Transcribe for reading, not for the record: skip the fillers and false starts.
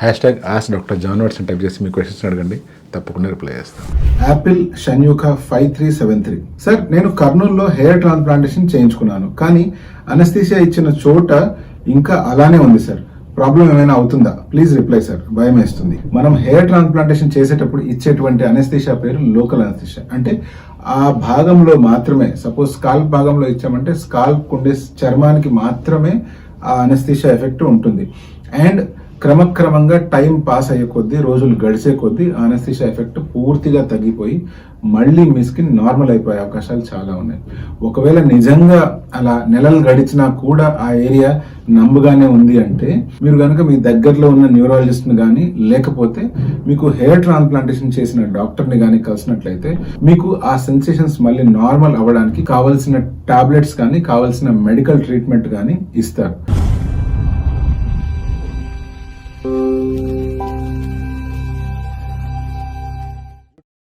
#AskDrJohnWatson type చేసి మీ questions అడగండి, తప్పకుండా రిప్లై చేస్తాను. యాపిల్ షణ్యుఖ 5373. సార్, నేను కర్నూలులో హెయిర్ ట్రాన్స్ప్లాంటేషన్ చేయించుకున్నాను, కానీ అనస్థీషియా ఇచ్చిన చోట ఇంకా అలానే ఉంది సార్. ప్రాబ్లం ఏమైనా అవుతుందా? ప్లీజ్ రిప్లై సార్, భయం వేస్తుంది. మనం హెయిర్ ట్రాన్స్ప్లాంటేషన్ చేసేటప్పుడు ఇచ్చేటువంటి అనస్థీషియా పేరు లోకల్ అనస్థీషియా. అంటే ఆ భాగంలో మాత్రమే, సపోజ్ స్కాల్ప్ భాగంలో ఇచ్చామంటే స్కాల్ప్ ఉండే చర్మానికి మాత్రమే ఆ అనస్థీషియా ఎఫెక్ట్ ఉంటుంది. అండ్ క్రమక్రమంగా టైం పాస్ అయ్యే కొద్దీ, రోజులు గడిచే కొద్దీ అనస్థీషియా ఎఫెక్ట్ పూర్తిగా తగ్గిపోయి మళ్ళీ మీ స్కిన్ నార్మల్ అయిపోయే అవకాశాలు చాలా ఉన్నాయి. ఒకవేళ నిజంగా అలా నెలలు గడిచినా కూడా ఆ ఏరియా నంబుగానే ఉంది అంటే మీరు కనుక మీ దగ్గరలో ఉన్న న్యూరాలజిస్ట్ని కానీ లేకపోతే మీకు హెయిర్ ట్రాన్స్ప్లాంటేషన్ చేసిన డాక్టర్ని కానీ కలిసినట్లయితే మీకు ఆ సెన్సేషన్స్ మళ్ళీ నార్మల్ అవ్వడానికి కావాల్సిన టాబ్లెట్స్ కానీ కావాల్సిన మెడికల్ ట్రీట్మెంట్ కానీ ఇస్తారు.